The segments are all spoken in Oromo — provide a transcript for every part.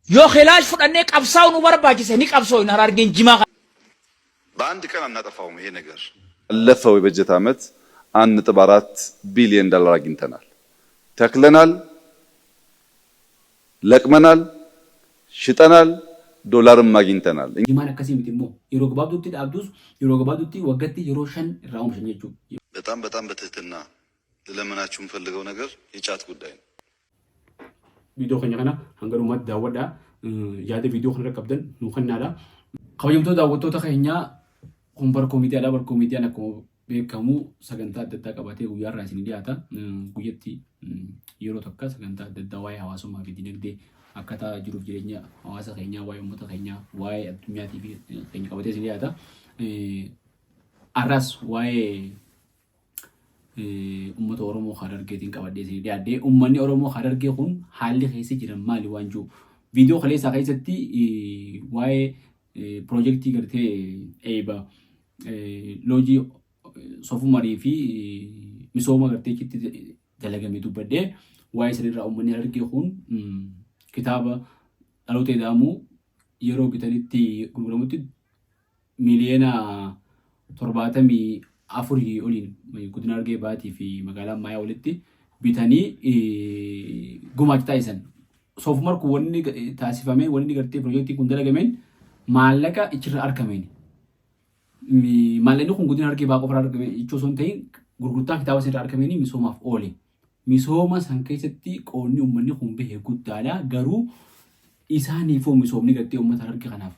يو خلاج فدني قبساو نو برباجي سني قبساو نارارجين جما በአንድ ቀን አናጠፋውም። ይሄ ነገር አለፈው የበጀት ዓመት 1.4 ቢሊዮን ዶላር አግኝተናል። ተክለናል፣ ለቅመናል፣ ሽጠናል፣ ዶላርም አግኝተናል። ጂማን አከሲም ዲሞ ይሮግባዱቲ ዳብዱስ ይሮግባዱቲ ወገቲ ይሮሸን ራውም ሸኘቹ በጣም በትህትና ለለመናችሁ የምፈልገው ነገር የጫት ጉዳይ ነው። ቪዲዮ ከኛና አንገሩማት ዳወዳ ያደ ቪዲዮ ከነረ ቀብደን ንኸናዳ ከወይምቶ ዳወቶ ተኸኛ ኩምበር ኮሚቴ አላ በር ኮሚቴ አነኮ ቤከሙ ሰገንታ ደታ ቀባቴ ጉያራ ሲኒ ዲያታ ጉየቲ የሮ ተካ ሰገንታ ደታ ዋይ ሐዋሱማ ቢዲነግዴ አካታ ጅሩፍ ጅሬኛ ሐዋሳ ከኛ ዋይ ሞተ ከኛ ዋይ አዱኛ ቲቪ ከኛ ቀባቴ ሲኒ ዲያታ አራስ ዋይ ኡመተ ኦሮሞ ሐረርጌቲን ቀባዴ ሲኒ ዲያዴ ኡመኒ ኦሮሞ ሐረርጌ ሁን ሐሊ ኸይሰ ጅረን ማሊ ዋንጁ ቪዲዮ ኸሌሳ ኸይሰቲ ዋይ ፕሮጀክቲ ገርቴ ኤባ ሎጂ ሶፉ ማሪፊ ሚሶማ ገርቴ ኪቲ ደለገሚ ዱበዴ ዋይ ስሪራ ኡመኒ ሐረርጌ ሁን ኪታባ አሎቴ ዳሙ የሮ ቢተኒቲ ጉርጉረሙቲ ሚሊየና ቶርባተሚ አፉሪ ኦሊን ጉድናርጌ ባቲ ፊ መጋላ ማያ ወለቲ ቢታኒ ጉማጭ ታይሰን ሶፍ ማርኩ ወኒ ታሲፋሜ ወኒ ገርቴ ፕሮጀክቲ ኩንደለገሜን ማለቃ እችራ አርከሜን ማለኒ ኩን ጉድናርጌ ባቆፍራ አርከሜን እቾ ሶንተይ ጉርጉርታ ኪታባ ሲራ አርከሜኒ ሚሶማፍ ኦሊ ሚሶማ ሳንከይሰቲ ቆኒ ኡመኒ ኩን በሄ ጉዳላ ገሩ ኢሳኒ ፎ ሚሶምኒ ገርቴ ኡመታ አርገ ከናፍ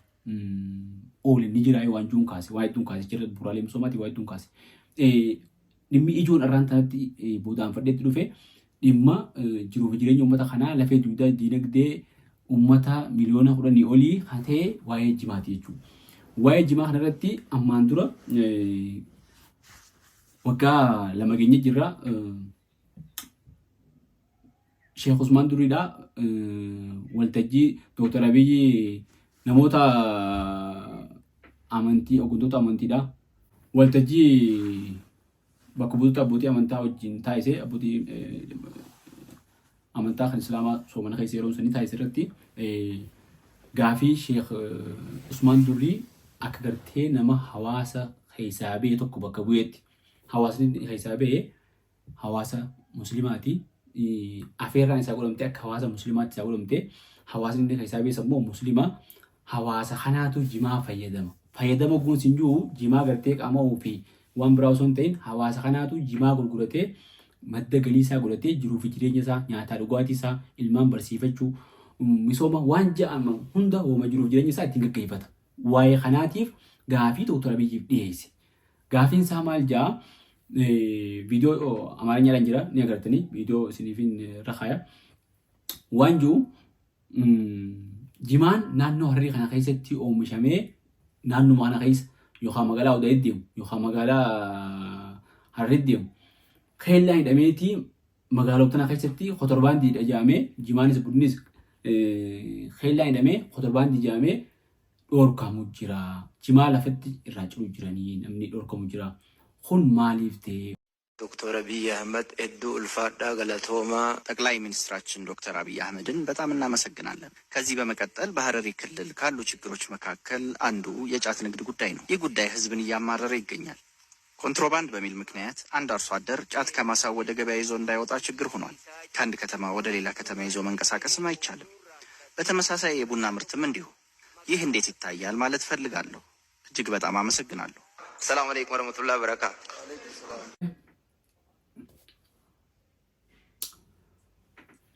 ኦሊ ንጅራይ ዋንጁን ካሲ ዋይቱን ካሲ ጀረ ቡራሌ ሚሶማቲ ዋይቱን ካሲ ድሚ ኢጆን አራንታቲ ቦዳን ፈደት ዱፌ ድማ ጅሩፍ ጅሬኛ ኡመታ ከና ለፌ ዱዳ ዲነግዴ ኡመታ ሚሊዮና ሁረኒ ኦሊ ሀቴ ዋይ ጅማቲ የቹ ዋይ ጅማ ከነረቲ አማንዱራ ወጋ ለመገኘ ጅራ ሼክ ኡስማን ዱሪዳ ወልተጂ ዶክተር አብይ ነሞታ አመንቲ ኦጉንቶታ አመንቲዳ ወልተጂ በኩቡታ ቦቲ አመንታ ወጅን ታይሴ አቡቲ አመንታ ከእስላማ ሶመነ ከይሴሮን ሰኒ ታይሰረቲ ጋፊ ሼክ ኡስማን ዱሪ አከገርቴ ነማ ሐዋሳ ሂሳቤ ተኩ በከቡየት ሐዋስኒ ሂሳቤ ሐዋሳ ሙስሊማቲ አፌራን ሳጎለምቴ ሐዋሳ ሙስሊማቲ ሳጎለምቴ ሐዋስኒ ሂሳቤ ሰሞ ሙስሊማ ሐዋሳ ኸናቱ ጂማ ፈየደመ ጉን ሲንጁ ጂማ ገርቴ ቃማው ፊ ዋን ብራውሶን ተይን ሐዋሳ ኸናቱ ጂማ ጉርጉረቴ መደገሊሳ ጉረቴ ጅሩፍ ጅሬኛሳ ኛታ ዱጓቲሳ ኢልማን በርሲፈቹ ሚሶማ ዋንጃ አማ ሁንዳ ወማ ጅሩፍ ጅሬኛሳ ትንገከይፈታ ዋይ ኸናቲፍ ጋፊ ዶክተር አብይ ዲሄሲ ጋፊን ሳማልጃ ቪዲዮ አማርኛ ላንጅራ ነገርተኒ ቪዲዮ ሲኒፊን ረኻያ ዋንጁ ጂማን ናኖ ሀሪ ኸና ኸይሰቲ ኦምሻሜ ናኑ ማና ኸይስ ዮኻ መጋላ ወዳይዲም ዮኻ መጋላ ሀሪዲም ኸይላ ሂደሜቲ መጋሎተና ኸይሰቲ ኾተርባንዲ ደጃሜ ጂማኒስ ቡድኒስ ኸይላ ሂደሜ ኾተርባንዲ ጃሜ ዶርካሙ ጅራ ጂማ ለፈቲ ኢራጭሩ ጅራኒ ነምኒ ዶርካሙ ጅራ ሁን ማሊፍቴ ዶክተር አብይ አህመድ እዱ ulfaadha ገለቶማ ጠቅላይ ሚኒስትራችን ዶክተር አብይ አህመድን በጣም እናመሰግናለን። ከዚህ በመቀጠል በሐረሪ ክልል ካሉ ችግሮች መካከል አንዱ የጫት ንግድ ጉዳይ ነው። ይህ ጉዳይ ህዝብን እያማረረ ይገኛል። ኮንትሮባንድ በሚል ምክንያት አንድ አርሶ አደር ጫት ከማሳው ወደ ገበያ ይዞ እንዳይወጣ ችግር ሆኗል። ከአንድ ከተማ ወደ ሌላ ከተማ ይዞ መንቀሳቀስም አይቻልም። በተመሳሳይ የቡና ምርትም እንዲሁ። ይህ እንዴት ይታያል ማለት ፈልጋለሁ። እጅግ በጣም አመሰግናለሁ። ሰላም አለይኩም ወራህመቱላሂ ወበረካቱ።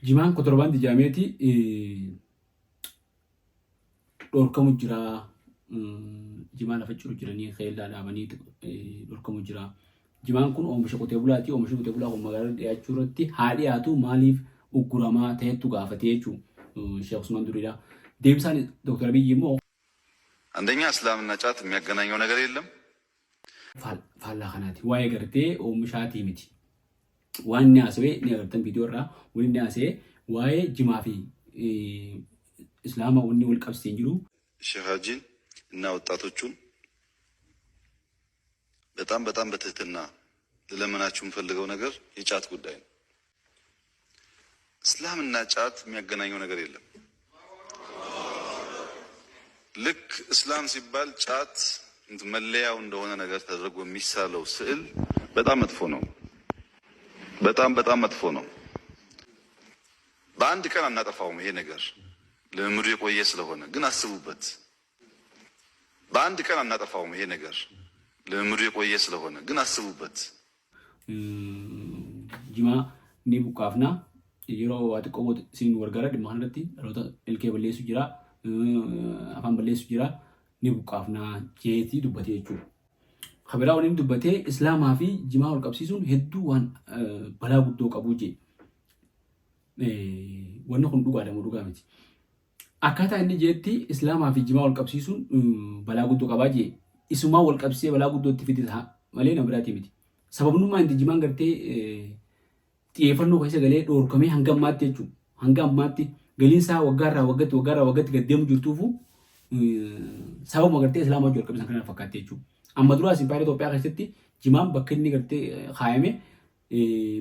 ጂማን ኮንትሮባንድ ጃሜቲ ዶርካሙ ጅራ ጂማን ለፈጭሩ ጅራኒ ኸይላ ላባኒ ዶርካሙ ጅራ ጂማን ኩን ኦምሸ ቆቴ ቡላቲ ኦምሸ ቆቴ ቡላ ኮማጋር ዲያቹረቲ ሃዲያቱ ማሊፍ ኡጉራማ ተየቱ ጋፈቴቹ ሼክ ኡስማን ዱሪዳ ዴብሳን ዶክተር አብይ ሞ አንደኛ እስላምና ጫት የሚያገናኘው ነገር የለም። ፋላ ኸናቲ ዋይ ገርቴ ኦምሻቲ ሚቲ ዋን ያሰዌ ነገርተን ቪዲዮራ ወን ያሰ ዋይ ጂማፊ እስላማ ወኒ ወልቀብስ እንጅሩ ሸሃጂን እና ወጣቶቹን በጣም በትህትና ለለመናችሁ የምፈልገው ነገር የጫት ጉዳይ ነው። እስላምና ጫት የሚያገናኘው ነገር የለም። ልክ እስላም ሲባል ጫት መለያው እንደሆነ ነገር ተደርጎ የሚሳለው ስዕል በጣም መጥፎ ነው። በጣም መጥፎ ነው። በአንድ ቀን አናጠፋውም። ይሄ ነገር ልምምዱ የቆየ ስለሆነ ግን አስቡበት። በአንድ ቀን አናጠፋውም። ይሄ ነገር ልምምዱ የቆየ ስለሆነ ግን አስቡበት። ጅማ ni bukaafna yeroo ati qomoot siin wargara dhimma kanarratti dhaloota ilkee balleessu jira afaan balleessu jira ni bukaafna jeetii dubbatee jechuudha. Kabiraa waliin dubbatee islaamaa fi jimaa wal qabsiisuun hedduu waan balaa guddoo qabuu jee wanni kun dhugaa miti. Akkaataa inni jeetti islaamaa fi jimaa wal qabsiisuun balaa guddoo qabaa jee isumaa wal qabsee balaa guddootti fidisa malee na biraati miti. Sababnummaa inti jimaan gartee xiyyeeffannoo keessa galee dhoorkamee hanga ammaatti jechuudha. Hanga ammaatti galiin isaa waggaarraa waggaatti gaddeemu jirtuufu sababuma gartee islaamaa wajjin wal qabsiisan kana fakkaatti jechuudha. Amma duraa impaayera Itoophiyaa keessatti jimaan bakka inni gartee kaayame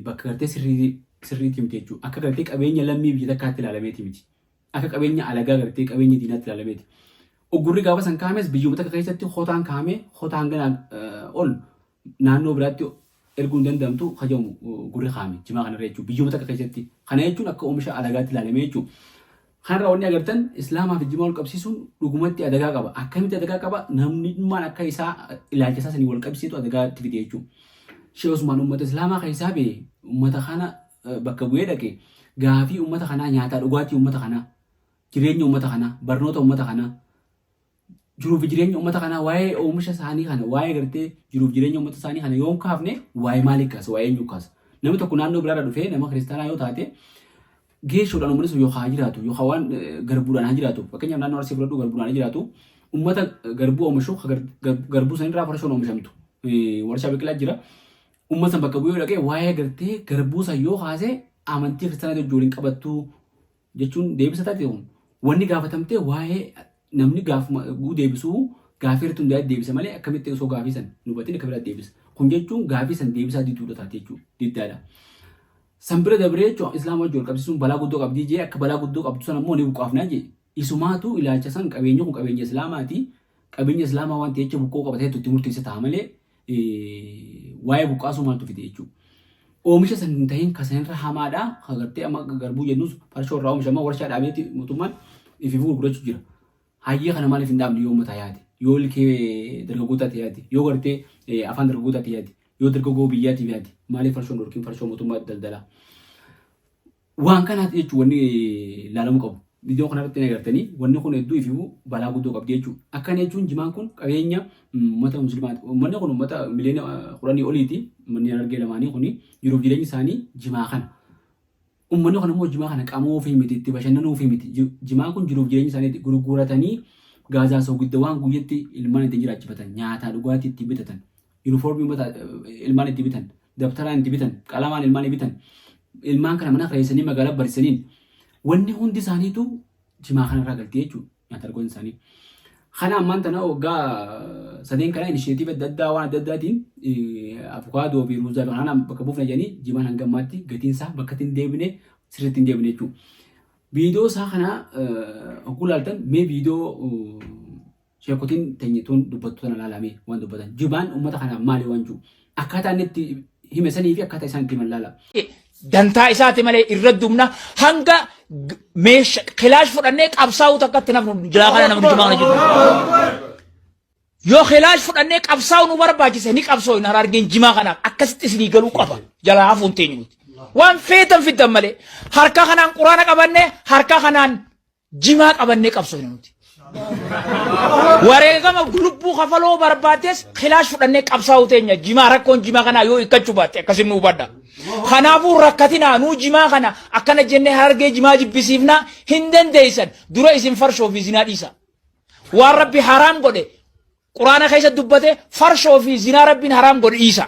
bakka gartee sirriitti miti jechuudha. Akka gartee qabeenya lammii biyya takkaatti ilaalameeti miti. Akka qabeenya alagaa gartee qabeenya diinaatti ilaalameeti. Oggurri gaafa san kaames biyyoota takka keessatti hotaan kaamee hotaa hanga ol naannoo biraatti erguun danda'amtu hajamu gurri kaame jimaa kana jechuudha. Biyyoota takka keessatti kana jechuun akka oomisha alagaatti ilaalamee jechuudha. Kanarraa wanni agartan islaamaa fi jimaa wal qabsiisuun dhugumatti adagaa qaba. Akkamitti adagaa qaba? Namni dhummaan akka isaa ilaalcha isaa sanii wal qabsiisu adagaatti fide jechuudha. Sheekh Usmaan uummata islaamaa keessaa bee uummata kana bakka bu'ee dhaqe gaafii uummata kanaa nyaataa dhugaatii uummata kanaa jireenya uummata kanaa barnoota uummata kanaa jiruuf jireenya uummata kanaa waa'ee oomisha isaanii kana waa'ee gartee jiruuf jireenya uummata isaanii kana yoom kaafne waa'ee maalii kaasa waa'ee eenyu kaasa namni tokko naannoo biraarra dhufee nama kiristaanaa yoo taate geessuudhaan uummanni sun yookaan jiraatu yookaan waan garbuudhaan haa jiraatu fakkeenyaaf naannoo Arsii fudhadhu garbuudhaan haa jiraatu uummata garbuu oomishu garbuu sanirraa farshoon oomishamtu warshaa biqilaa jira uummata san bakka bu'ee dhaqee waa'ee gartee garbuu san yoo kaase amantii kiristaanaa wajjin qabattu jechuun deebisa taate wanni gaafatamtee waa'ee namni gaafuma deebisuu gaafii irratti hundaa'ee deebisa malee akkamitti osoo gaafii san nubatiin akka biraatti deebisa. Kun jechuun gaafii san deebisaa didduudha taate jechuudha diddaadha. San bira dabree jechuun islaama wajjin wal qabsiisuun balaa guddoo qabdii jee akka balaa guddoo qabdu san ammoo ni buqqaafnaa jee isumaatu ilaalcha san qabeenya kun qabeenya islaamaati qabeenya islaamaa waan ta'eef buqqoo qabatee itti murteessa ta'a malee waa'ee buqqaasuu maaltu fide jechuudha. Oomisha san hin ta'in kasanirra hamaadha agartee amma garbuu jennus farshoo irraa oomishama warshaa dhaabeeti mootummaan ifi gurgurachuu jira. Hayya kana maaliif hin dhaabne yoo uummata yaade yoo ilkee dargaggootaati yaade yoo gartee afaan dargaggootaati yaade yoo dargaggoo biyyaatiif yaade maaliif farshoon dhorkiin farshoo mootummaa daldalaa waan kanaati jechuun wanni ilaalamuu qabu. Viidiyoo kanarratti agartanii wanni kun hedduu ifiifuu balaa guddoo qabdi jechuudha. Akkana jechuun jimaan kun qabeenya uummata musliimaati. Uummanni kun uummata miliyoona 10 oliiti. Uummanni argee lamaanii kuni jiruuf jireenyi isaanii jimaa kana. Uummanni kun immoo jimaa kana qaama ofii miti itti bashannanuu ofii miti. Jimaan kun jiruuf jireenyi isaanii gurguratanii gaazaa soogidda waan guyyatti ilmaan itti jiraachifatan nyaataa dhugaatii itti bitatan yuunifoormii uummata ilmaan itti bitan dabtaraan itti bitan qalamaan ilmaan bitan ilmaan kana mana kireessanii magaalaa barisaniin wanni hundi isaaniitu jimaa kanarraa galtee jechuudha nyaata argoon isaanii. Kana ammaan tana waggaa sadeen kana inisheetiif adda addaa waan adda addaatiin avukaadoo fi ruuzaa kanaan bakka buufna jedhanii jimaan hanga ammaatti gatiin isaa bakka ittiin deebine sirriitti hin deebine jechuudha. Viidiyoo isaa kana hogguu laaltan mee viidiyoo sheekotiin teenyituun dubbattu sana laalamee waan dubbatan jibaan uummata kana maali waan jiru akkaataa inni itti hime sanii fi akkaataa isaan itti mallaala. Dantaa isaati malee irra dumna hanga meesha khilaash fudhannee qabsaa'uu takkatti namni jilaa kana namni jimaa kana jiru. Yoo khilaash fudhannee qabsaa'uu nu barbaachise ni qabsoo hin argeen jimaa kana akkasitti isinii galuu qaba jalaa hafuun teenyuuti. Waan feetan fiddan malee harka kanaan quraana qabannee harka kanaan jimaa qabannee qabsoo hin nuti. Wareegama lubbuu kafaloo barbaadees khilaash fudhannee qabsaa'uu teenya jimaa rakkoon jimaa kana yoo hiikkachuu baatte akkasin nu hubadha. Kanaafuu rakkatinaa nuu jimaa kana akkana jennee hargee jimaa jibbisiifnaa hin dandeessan dura isin farshoo fi zinaa dhiisa. Waan rabbi haraam godhe quraana keessa dubbate farshoo fi zinaa rabbiin haraam godhe dhiisa.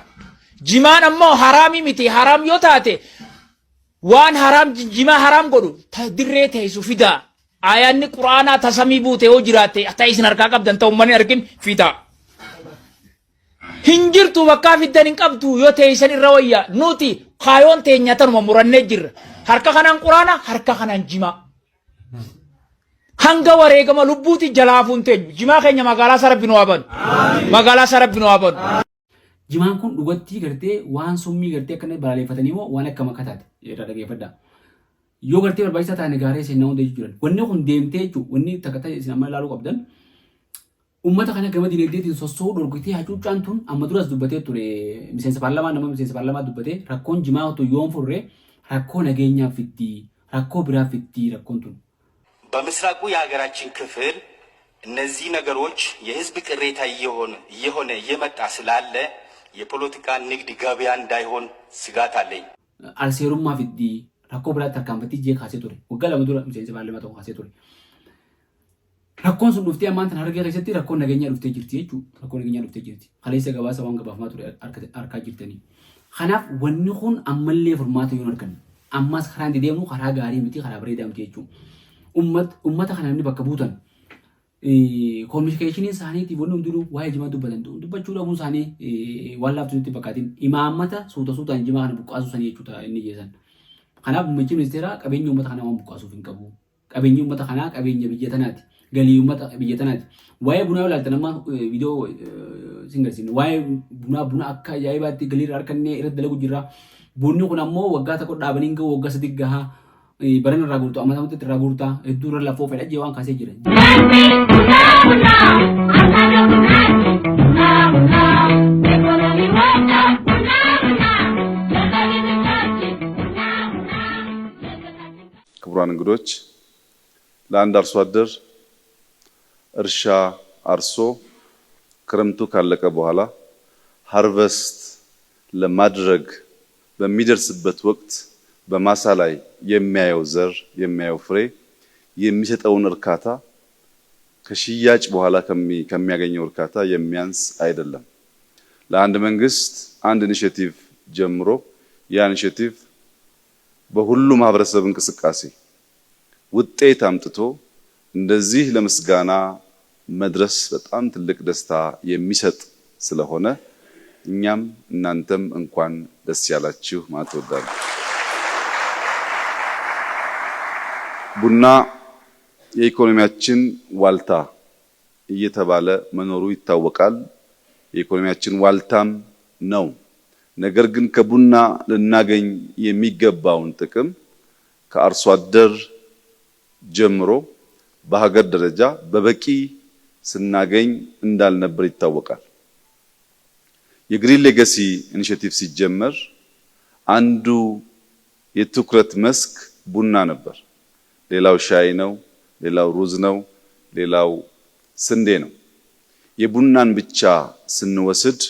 Jimaan ammoo haraamii miti haraam yoo taate waan haraam jimaa haraam godhu dirree teessu fidaa. Ayaanni quraanaa tasamii buute yoo jiraatte akka isin harkaa qabdan ta'u manni argin fidaa. Hinjirtu bakka fiddan hin qabdu yoo teessan irra wayya nuti kaayoon teenya tanuma murannee jirra. Harka kanaan quraana harka kanaan jimaa. hanga wareegama lubbuuti jalaafuun teenyu jimaa keenya magaalaa sarabbi nu haban magaalaa sarabbi nu haban jimaan kun dhugatti gartee waan summii gartee akkana balaleeffatanii moo waan akka makataati irra dhageeffadha yoo gartee barbaachisaa taane gaarii seenaa hunda jiran wanni kun deemtee jechuun wanni takkata isin amma ilaaluu qabdan ummata kana gama dinagdeetiin sossoo dorgotee hacuuccaan tun amma duras dubbatee ture miseensa paarlamaa dubbatee rakkoon jimaa otoo yoon furree rakkoo nageenyaa fitti rakkoo biraa fitti rakkoon tun በምስራቁ የሀገራችን ክፍል እነዚህ ነገሮች የህዝብ ቅሬታ እየሆነ እየመጣ ስላለ የፖለቲካ ንግድ ገበያ እንዳይሆን ስጋት አለኝ አልሴሩማ ፊዲ rakkoo biraatti harkaanfattii jee kaasee ture waggaa lama dura miseensa paarlamaa ta'uu kaasee ture rakkoon sun dhuftee ammaan tan hargee keessatti rakkoon nageenyaa dhuftee jirti jechuudha rakkoon nageenyaa dhuftee jirti kaleessa gabaasa waan gabaafamaa ture harkaa jirtanii kanaaf wanni kun ammallee furmaata yoo argan ammas karaa itti deemnu karaa gaarii miti karaa bareedaa miti jechuudha ummata kana inni bakka buutan kominikeeshinii isaaniitiif wanni hundinuu waa'ee jimaa dubbatan dubbachuu dhabuun isaanii waan laaftu nutti fakkaatiin imaammata suutaan jimaa kana buqqaasuu sanii jechuudha inni jeesan kanaaf muummichi ministeeraa qabeenya uummata kanaa waan buqqaasuuf hin qabu. Qabeenya uummata kanaa qabeenya biyya tanaati. Galii uummata biyya tanaati. Waa'ee bunaa ilaaltan amma viidiyoo singarsiin waa'ee buna akka ajaa'ibaatti galii irraa harkannee irratti dalagu jirra. Bunni kun ammoo waggaa tokko dhaabanii gahu waggaa sadii gahaa barana irraa guurtu amma tamatti irraa guurtaa hedduu irra lafoo fedha jee waan kaasee jira. ክቡራን እንግዶች ለአንድ አርሶ አደር እርሻ አርሶ ክረምቱ ካለቀ በኋላ ሃርቨስት ለማድረግ በሚደርስበት ወቅት በማሳ ላይ የሚያየው ዘር የሚያየው ፍሬ የሚሰጠውን እርካታ ከሽያጭ በኋላ ከሚያገኘው እርካታ የሚያንስ አይደለም። ለአንድ መንግስት አንድ ኢኒሼቲቭ ጀምሮ ያ ኢኒሼቲቭ በሁሉም ማህበረሰብ እንቅስቃሴ ውጤት አምጥቶ እንደዚህ ለምስጋና መድረስ በጣም ትልቅ ደስታ የሚሰጥ ስለሆነ እኛም እናንተም እንኳን ደስ ያላችሁ ማለት እወዳለሁ። ቡና የኢኮኖሚያችን ዋልታ እየተባለ መኖሩ ይታወቃል። የኢኮኖሚያችን ዋልታም ነው። ነገር ግን ከቡና ልናገኝ የሚገባውን ጥቅም ከአርሶ አደር ጀምሮ በሀገር ደረጃ በበቂ ስናገኝ እንዳልነበር ይታወቃል። የግሪን ሌጋሲ ኢኒሼቲቭ ሲጀመር አንዱ የትኩረት መስክ ቡና ነበር። ሌላው ሻይ ነው፣ ሌላው ሩዝ ነው፣ ሌላው ስንዴ ነው። የቡናን ብቻ ስንወስድ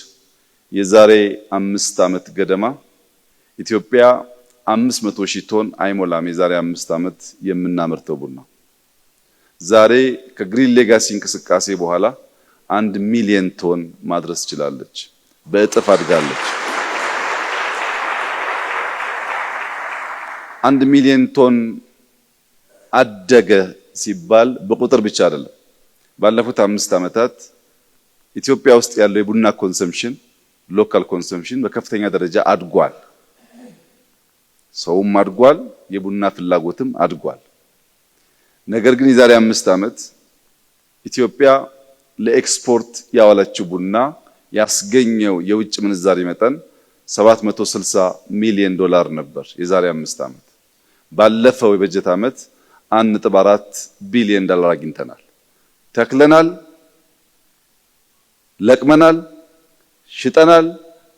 የዛሬ 5 ዓመት ገደማ ኢትዮጵያ 500,000 ቶን አይሞላም የዛሬ 5 ዓመት የምናመርተው ቡና ዛሬ ከግሪን ሌጋሲ እንቅስቃሴ በኋላ 1 ሚሊዮን ቶን ማድረስ ችላለች። በእጥፍ አድጋለች። 1 ሚሊዮን ቶን አደገ ሲባል በቁጥር ብቻ አይደለም። ባለፉት 5 ዓመታት ኢትዮጵያ ውስጥ ያለው የቡና ኮንሰምፕሽን ሎካል ኮንሰምፕሽን በከፍተኛ ደረጃ አድጓል። ሰውም አድጓል፣ የቡና ፍላጎትም አድጓል። ነገር ግን የዛሬ 5 ዓመት ኢትዮጵያ ለኤክስፖርት ያዋለችው ቡና ያስገኘው የውጭ ምንዛሪ መጠን 760 ሚሊዮን ዶላር ነበር የዛሬ 5 ዓመት። ባለፈው የበጀት ዓመት 1.4 ቢሊዮን ዶላር አግኝተናል። ተክለናል፣ ለቅመናል፣ ሽጠናል፣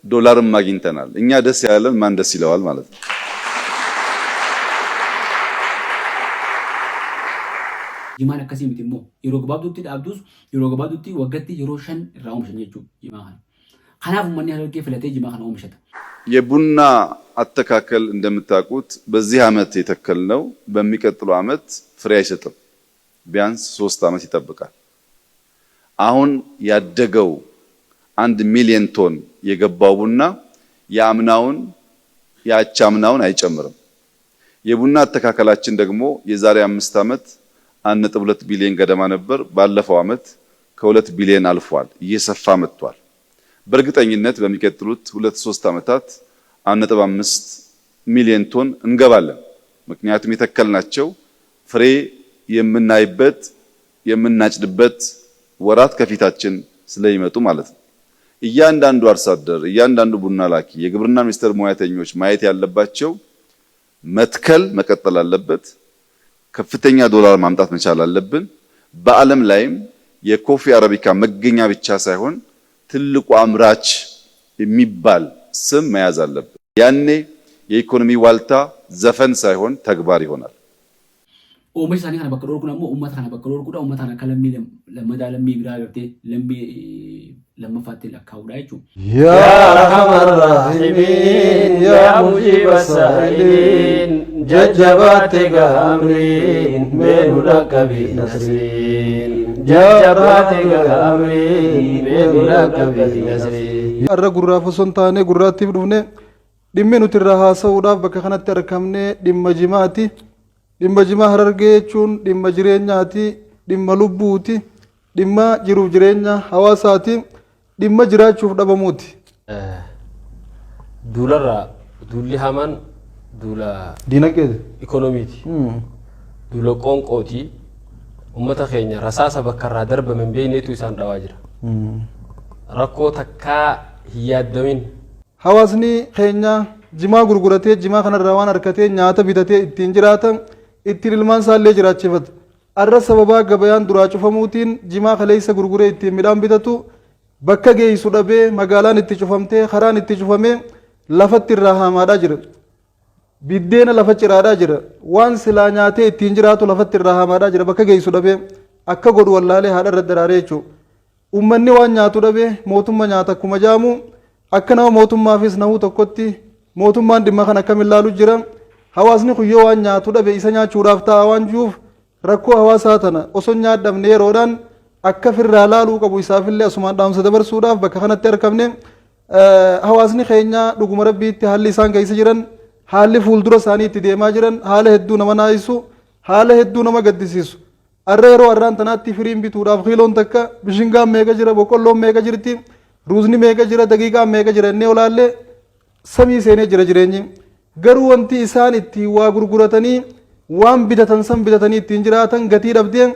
ዶላርም አግኝተናል። እኛ ደስ ያለን ማን ደስ ይለዋል ማለት ነው። jimaan akkasii miti immoo yeroo gabaabduutti dhaabdus yeroo gabaabduutti waggaatti yeroo 5 irraa oomishan jechuudha jimaa kana. Kanaaf uummanni harkee filatee jimaa kana oomishata. የቡና አተካከል እንደምታውቁት በዚህ ዓመት የተከልነው በሚቀጥለው ዓመት ፍሬ አይሰጥም። ቢያንስ 3 ዓመት ይጠብቃል። አሁን ያደገው 1 ሚሊዮን ቶን የገባው ቡና ያምናውን ያቻምናውን አይጨምርም። የቡና አተካከላችን ደግሞ የዛሬ 5 ዓመት 1.2 ቢሊዮን ገደማ ነበር። ባለፈው ዓመት ከ2 ቢሊዮን አልፏል። እየሰፋ መጥቷል። በእርግጠኝነት በሚቀጥሉት 2-3 ዓመታት 1.5 ሚሊዮን ቶን እንገባለን። ምክንያቱም የተከልናቸው ፍሬ የምናይበት የምናጭድበት ወራት ከፊታችን ስለሚመጡ ማለት ነው። እያንዳንዱ አርሶ አደር፣ እያንዳንዱ ቡና ላኪ፣ የግብርና ሚኒስቴር ሙያተኞች ማየት ያለባቸው መትከል መቀጠል አለበት። ከፍተኛ ዶላር ማምጣት መቻል አለብን። በዓለም ላይም የኮፊ አረቢካ መገኛ ብቻ ሳይሆን ትልቁ አምራች የሚባል ስም መያዝ አለብን። ያኔ የኢኮኖሚ ዋልታ ዘፈን ሳይሆን ተግባር ይሆናል። Oomisha isaanii kana bakka dhorkuun ammoo uummata kana bakka dhorkuudha. Uummata kana akka lammadaa lammii biraa gartee lammaffaatti lakkaa'uudha jechuudha. Yaa Arhamar Raahimiin yaa Mujiba Saa'iliin jajjabaate gaamriin meenu dhaqqabi nasriin jajjabaate gaamriin meenu dhaqqabi nasriin. Har'a gurraaf osoo hin taane gurraattiif dhufne dhimmi nuti irraa haasa'uudhaaf bakka kanatti argamne dhimma jimaati. Dhimma jimaa Harargee jechuun dhimma jireenyaati, dhimma lubbuuti, dhimma jiruuf jireenya hawaasaati, dhimma jiraachuuf dhabamuuti. Duularraa duulli hamaan duula Diinagdee ikoonomiiti. Duula qoonqooti. Uummata keenya rasaasa bakkarraa darbaman beeyneetu isaan dhawaa jira. Rakkoo takkaa hin yaaddamin. Hawaasni keenya jimaa gurguratee jimaa kanarraa waan harkatee nyaata bitatee ittiin jiraatan ittiin ilmaan isaallee jiraachifatu. Har'a sababaa gabayaan duraa cufamuutiin jimaa kaleessa gurguree ittiin midhaan bitatu bakka geessu dhabee magaalaan itti cufamtee karaan itti cufamee lafatti irraa haamaadhaa jira. Biddeena lafa ciraadhaa jira. Waan silaa nyaatee ittiin jiraatu lafatti irraa haamaadhaa jira bakka geessu dhabee akka godhu wallaalee haadha irra daraaree jechuudha. Uummanni waan nyaatu dhabee mootummaa nyaata akkuma jaamu akka nama mootummaafis nahuu tokkotti mootummaan dhimma kana akkamiin ilaalu jira. Hawaasni kuyyoo waan nyaatu dhabe isa nyaachuudhaaf ta'a waan jiruuf rakkoo hawaasaa tana osoo nyaadhamne yeroodhaan akka firraa laaluu qabu isaafillee asumaan dhaamsa dabarsuudhaaf bakka kanatti argamne hawaasni keenya dhuguma rabbiitti haalli isaan keessa jiran haalli fuuldura isaanii itti deemaa jiran haala hedduu nama naayisu haala hedduu nama gaddisiisu. Har'a yeroo har'aan tanaatti firiin bituudhaaf kiiloon takka bishingaan meeqa jira boqqolloon meeqa jirti ruuzni meeqa jira daqiiqaan meeqa jira innee olaallee samii seenee jira jireenyi. Garuu wanti isaan itti waa gurguratanii waan bitatan san bitatanii ittiin jiraatan gatii dhabdeen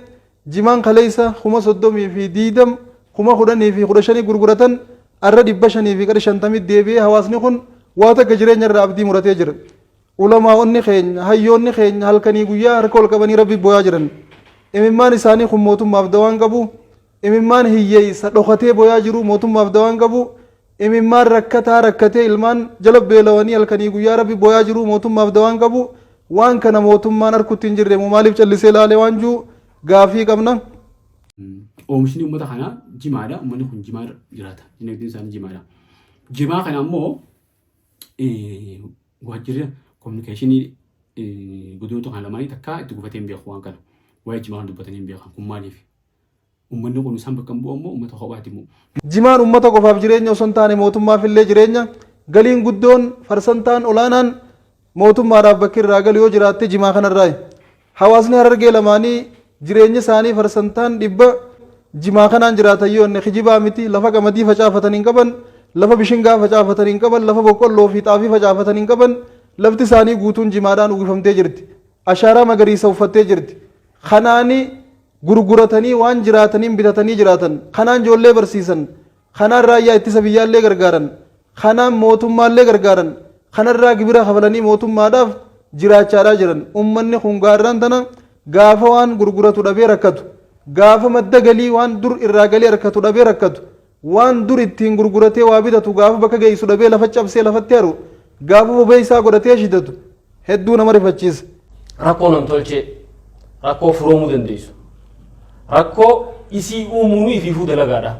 jimaan kaleessa 30,020 10,015 gurguratan har'a 550 deebi'ee hawaasni kun waa takka jireenya irraa abdii muratee jira. Ulamaa'onni keenya hayyoonni keenya halkanii guyyaa harka ol qabanii rabbi booyaa jiran. Imimmaan isaanii kun mootummaaf dawaan qabu. Imimmaan hiyyeessa dhokatee booyaa jiru mootummaaf dawaan qabu. Imimmaan rakkatee ilmaan jala beelawanii halkanii guyyaa rabbi booyaa jiru mootummaaf dawaan qabu. Waan kana mootummaan harkutti hin jirre maaliif callisee ilaalee waan jiru gaafii qabna. Oomishni uummata kanaa jimaadha. Uummanni kun jimaa jiraata. Dinagdeen isaanii jimaadha. Jimaa kana ammoo waajjirri kominikeeshinii godoota kan lamaanii takka itti gufatee hin beeku waan kana. Waa'ee jimaa kan dubbatanii hin beekan kun maaliif? Uummanni kun isaan bakka hin bu'u ammoo uummata kophaati immoo. Jimaan uummata qofaaf jireenya osoo hin taane mootummaaf illee jireenya galiin guddoon farsantaan olaanaan mootummaadhaaf bakki irraa galu yoo jiraatte jimaa kanarraa. Hawaasni Harargee lamaanii jireenya isaanii farsantaan 100 jimaa kanaan jiraatan yoo inni kijibaa miti lafa qamadii facaafatan hin qaban lafa bishingaa facaafatan hin qaban lafa boqqolloo fi xaafii facaafatan hin qaban lafti isaanii guutuun jimaadhaan uwwifamtee jirti. Ashaaraa magariisa uffattee jirti. Kanaanii gurguratanii waan jiraataniin bitatanii jiraatan kanaan ijoollee barsiisan kanaan raayyaa ittisa biyyaallee gargaaran kanaan mootummaallee gargaaran kanarraa gibira kafalanii mootummaadhaaf jiraachaadhaa jiran. Uummanni kun gaarraan tana gaafa waan gurguratu dhabee rakkatu gaafa madda galii waan dur irraa galii harkatu dhabee rakkatu waan dur ittiin gurguratee waa bitatu gaafa bakka geessu dhabee lafa cabsee lafatti haru gaafa bobee isaa godhatee shidatu hedduu nama rifachiisa. Rakkoo namtolchee rakkoo furoomuu dandeessu. Rakkoo isii uumuun ifiifuu dalagaadha.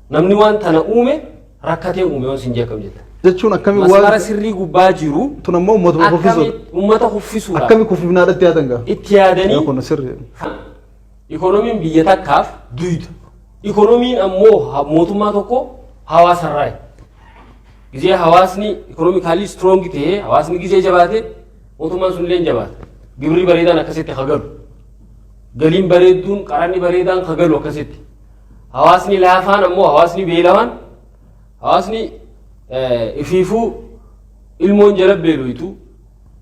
Namni waan tana uume rakkatee uume waan sin jeekam jetta. Jechuun akkami waan masmara sirrii gubbaa jiru tun ammoo uummata kuffisuudha. Akkami kuffifnaadhatti yaadan gaa? Itti yaadanii kun sirri. Ikoonomiin biyya takkaaf duyda. Ikoonomiin ammoo mootummaa tokko hawaasarraa. Gizee hawaasni ikonomikaalii strong ta'ee hawaasni gizee jabaate mootummaan sunillee jabaata. Gibirri bareedaan akkasitti hagalu. Galiin bareedduun qaranni bareedaan hagalu akkasitti. Hawaasni laafaan ammoo hawaasni beelawaan hawaasni ifiifuu ilmoon jala beeloitu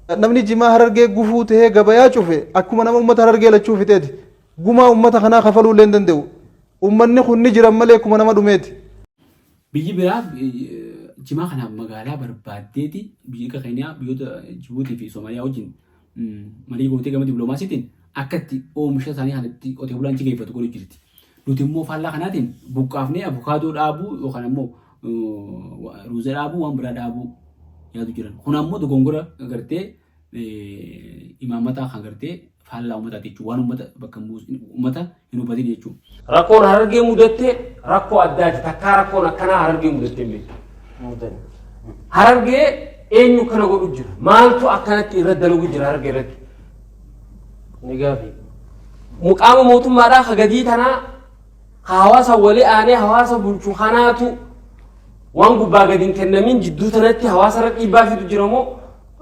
namni jimaa harargee gufuu tahee gabayaa cufe akkuma nama ummata harargee lachuu fiteeti gumaa ummata kanaa kafaluu illee hin danda'u ummanni kun ni jiran malee akkuma nama dhumeeti. Biyyi biraa jimaa kanaaf magaalaa barbaaddeeti biyyi Keenyaa biyyoota Jibuutii fi Soomaaliyaa wajjin marii gootee gama dippiloomaasiitiin akkatti oomisha isaanii kanatti qotee bulaan cigeeffatu godhuu jirti. Nuti immoo faallaa kanaatiin buqqaafnee abukaadoo dhaabuu yookaan immoo ruuza dhaabuu waan biraa dhaabuu yaadu jiran. Kun ammoo dogongora agartee imaammataa kan agartee faallaa uummataati jechuudha. Waan uummata bakka uummata hin hubatin jechuudha. Rakkoon Harargee mudattee rakkoo addaati. Takkaa rakkoon akkanaa Harargee mudattee beektu. Harargee eenyu kana godhu jira? Maaltu akkanatti irra dalagu jira Harargee irratti? Ni gaafi. Muqaama mootummaadhaa hagadii tanaa hawaasa walii aanee hawaasa bulchu kanaatu waan gubbaa gadi hin kennamin jidduu tanatti hawaasa irra dhiibbaa fidu jira moo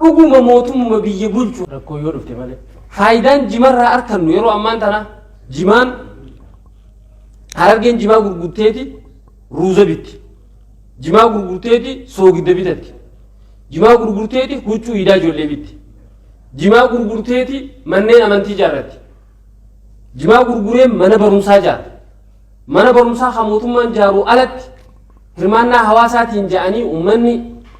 dhuguma mootummaa biyya bulchu rakkoo yoo dhufte malee. Faayidaan jimarraa argannu yeroo ammaan tana jimaan Harargeen jimaa gurgurteeti ruuza bitti. Jimaa gurgurteeti soogidda bitatti. Jimaa gurgurteeti huccuu hidhaa ijoollee bitti. Jimaa gurgurteeti manneen amantii ijaarratti. Jimaa gurguree mana barumsaa ijaarra. Mana barumsaa kan mootummaan ijaaruu alatti hirmaannaa hawaasaatiin jedhanii uummanni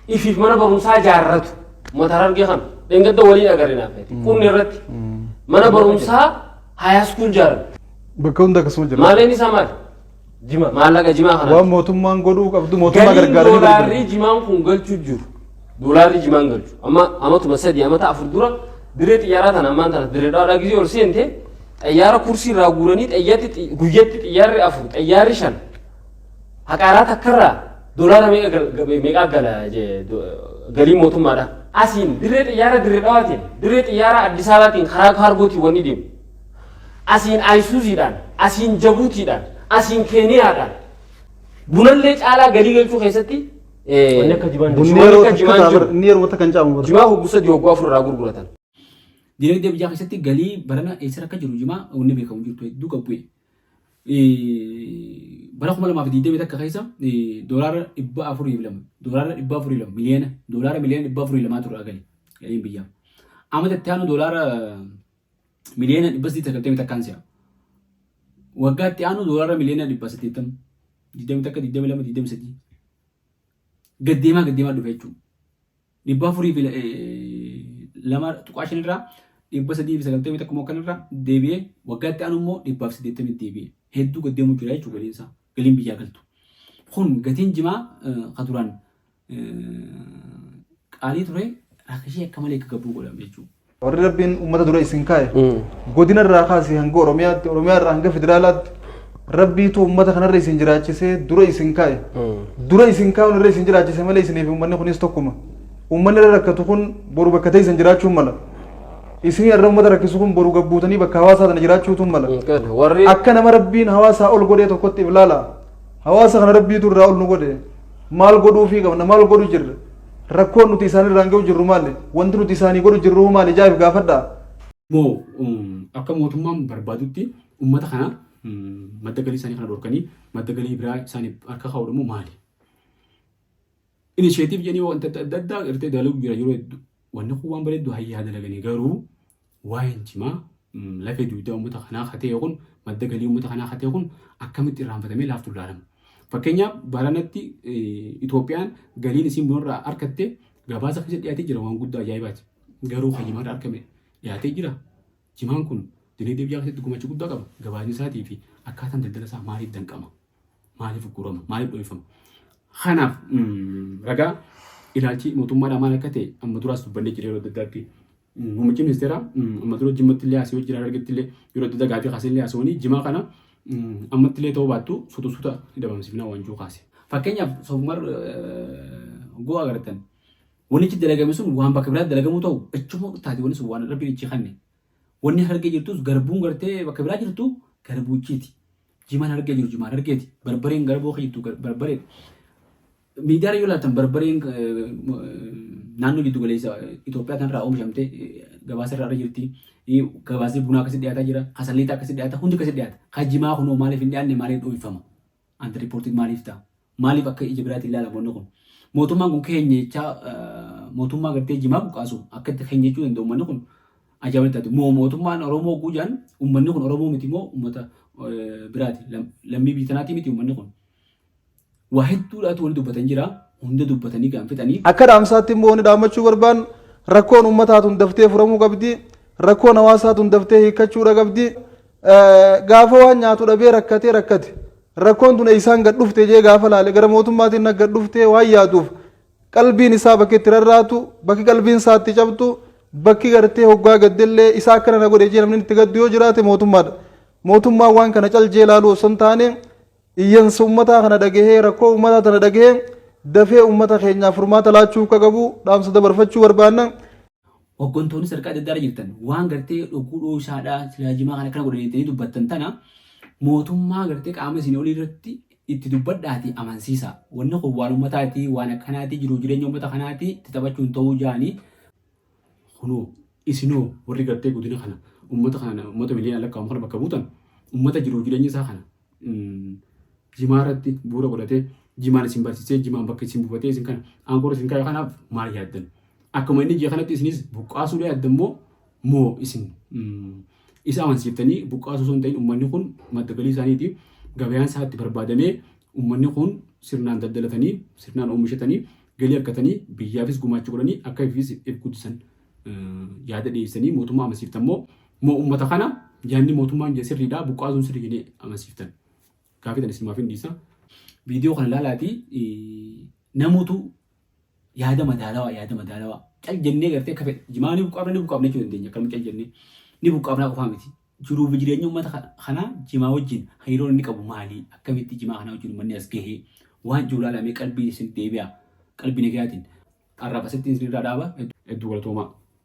ifiif mana barumsaa ijaarratu. Uummata Harargee kana dheengadda waliin agarrinaaf qunni irratti mana barumsaa haayaskuul ijaarra. Bakka hunda akkasuma jira. Maaleen isaa maali? Jima maallaqa jimaa kana. Waan mootummaan godhuu qabdu mootummaa gargaaranii. Doolaarri jimaan kun galchuu jiru. Doolaarri jimaan galchu. Amma amatuma sadii amata afur dura dirree xiyyaaraa tana ammaan tana dirree dhaadhaa gisee ol seente xiyyaara kursii irraa guuranii guyyatti xiyyaarri afur xiyyaarri shan haqaaraa takkarraa doolaara meeqaa gala galii mootummaadha. Asiin dirree xiyyaara dirree dhawaatiin dirree xiyyaara Addis Ababaatiin karaa kaargootiin wanni deemu. Asiin Ayisuuziidhaan asiin Jabuutiidhaan asiin Keeniyaadhaan bunallee caalaa galii galchuu keessatti wanni akka jimaan yeroo kan caamu jimaa hoggusa diyoggoo afur irraa gurguratan. Dinagdee biyyaa keessatti galii barana eessa akka jiru jimaa wanni beekamu jirtu hedduu qabu. Bara 2020 takka keessa doolaara 402 doolaara 402 miliyoona doolaara miliyoona 402 turre galiin biyyaa. Amata itti aanu doolaara miliyoona 890 takkaan si'a. Waggaa itti aanu doolaara miliyoona 880 20 takka 22 23 gaddeemaa dhufe jechuudha. 402 tuqaashan irraa 390 takka moo kanarraa deebi'ee waggaa itti aanu immoo 480 deebi'ee hedduu gaddeemuu jira jechuudha galiin isaa. Galiin biyyaa galtu. Kun gatiin jimaa kan duraan qaalii ture rakkishee akka malee akka gabbuu godhame jechuudha. Warri Rabbiin uummata dura isin kaa'e godina irraa kaasee hanga Oromiyaatti Oromiyaa irraa hanga federaalaatti Rabbiitu uummata kanarra isin jiraachisee dura isin kaa'e. Dura isin kaa'uun irra isin jiraachise malee isiniif uummanni kunis tokkuma. Uummanni irra rakkatu kun boru bakka ta'e isin jiraachuun mala. Isin irra uummata rakkisu kun boru gabbuutanii bakka hawaasaa sana jiraachuutu mala. Akka nama Rabbiin hawaasaa ol godhee tokkotti ilaala. Hawaasa kana Rabbiitu irraa ol nu godhe. Maal godhuufii qabna maal godhu jirra. Rakkoon nuti isaan irraan ga'u jirru maali? Wanti nuti isaanii godhu jirru maali? Jaayif gaafadha. Moo akka mootummaan barbaadutti uummata kana madda galii isaanii kana dhorkanii madda galii biraa isaaniif harka kaa'uudhamu maali? Inisheetiif jedhanii wanta adda addaa irtee dalagu jira yeroo hedduu. Wanni kun waan bareeddu hayyaa dalaganii garuu waa'een jimaa lafee duudaa uummata kanaa hatee kun madda galii uummata kanaa hatee kun akkamitti irraanfatamee laaftu ilaalama. Fakkeenyaaf baranatti Itoophiyaan galiin isiin bunarraa argatte gabaasa keessa dhiyaatee jira waan guddaa ajaa'ibaati. Garuu kan jimaarraa argame dhiyaatee jira. Jimaan kun dinagdee biyyaa keessatti gumaacha guddaa qaba. Gabaasni isaatii fi akkaataan daldala isaa maaliif danqama? Maaliif gurgurama? Maaliif dhoofama? Kanaaf ragaa ilaalchi mootummaadhaa maal akka ta'e amma duraas dubbannee jira yeroo adda addaatti. Muummichi ministeeraa amma dura jimmatti illee asii hojii argatte illee yeroo adda addaa gaafii kaasee illee asii jimaa kana ammatti illee ta'uu baattu suuta dabamsiifnaa waanjuu kaase. Fakkeenyaaf soofumar goo agartan wannichi dalagame sun waan bakka biraatti dalagamuu ta'u achuma taate wanni sun waan rabbiin ichi kanne. Wanni hargee jirtus garbuun gartee bakka biraa jirtu garbuuchiiti. Jimaan hargee jiru jimaan hargeeti. Barbareen garbuu jirtu barbareen. Miidiyaa yoo laatan barbareen naannoo giddu galeessa Itoophiyaa kanarraa oomishamtee gabaasa irra jirti. Gabaasni bunaa akkasii dhiyaataa jira. Kasalliitaa akkasii dhiyaata. Hundi akkasii dhiyaata. Kan jimaa kunoo maaliif hin dhiyaanne maaliif dhoofama? Anta riippoortiin maaliif ta'a? Maaliif akka ija biraatti ilaalamu wanni kun? mootummaan kun keenya jecha mootummaa gartee jimaa buqqaasu akka itti keenya jechuu danda'u uummanni kun ajaa'iba taate mootummaan Oromoo guujaan uummanni kun Oromoo miti moo uummata biraati lammii biyya tanaatii miti uummanni kun waa hedduudhaatu wal dubbatan jira hunda dubbatanii gaanfitanii akka dhaamsaatti immoo ni dhaammachuu barbaan rakkoon uummataatuun daftee furamuu qabdi rakkoon hawaasaatuun daftee hiikkachuudha qabdi gaafa waan nyaatu dhabee rakkate rakkoon tun isaan gad dhufte jee gaafa laale gara mootummaatiin gad dhufte waan yaaduuf qalbiin isaa bakki itti rarraatu bakki qalbiin isaa itti cabtu bakki gartee hoggaa gaddillee isaa akkana na godhe jee namni itti gaddu yoo jiraate mootummaadha mootummaan waan kana caljee laaluu osoo hin taane iyyansa uummataa kana dhagahee rakkoo uummataa kana dhagahee dafee uummata keenyaaf furmaata laachuu akka qabu dhaamsa dabarfachuu barbaanna. Hooggantoonni sadarkaa adda addaa jirtan waan gartee dhuguu dhoosaadhaa silaajimaa kana godhanii dubbattan tana mootummaa gartee qaama isin olii irratti itti dubbadhaati amansiisa. Wanni kun waan uummataati waan akkanaati jiru jireenya uummata kanaati itti taphachuun ta'uu jaanii kunoo isinoo warri gartee guddina kana uummata miliyoona lakkaa'amu kana bakka buutan uummata jiru jireenya isaa kana jimaa irratti bu'uura godhatee jimaan isin barsiisee jimaan bakka isin buufatee isin kana aangoo isin kaa'e kanaaf maal yaaddan? Akkuma inni ji'a kanatti isinis buqqaasuu yaaddan moo isin isa amansiiftanii buqqaasuu osoo hin ta'in uummanni kun madda galii isaaniiti gabayaan isaatti barbaadamee uummanni kun sirnaan daldalatanii sirnaan oomishatanii galii argatanii biyyaafis gumaacha godhanii akka ifis guddisan yaada dhiyeessanii mootummaa amansiiftan moo uummata kana yaadni mootummaan sirriidhaa buqqaasuun sirrii jedhee amansiiftan gaafii tan isimaaf hin dhiisa. Viidiyoo kana ilaalaatii namutu yaada madaalawaa cal jennee gartee akka fedhe jimaa ni buqqaafna jechuu dandeenya akkam cal jennee ni buqqaafnaa qofaa miti jiruuf jireenya uummata kanaa jimaa wajjin hariiroo inni qabu maali akkamitti jimaa kanaa wajjin uummanni as gahee waan jiru ilaalamee qalbii isin deebi'a qalbii nagayaatiin arraaba asitti isin irraa dhaaba hedduu galatoomaa.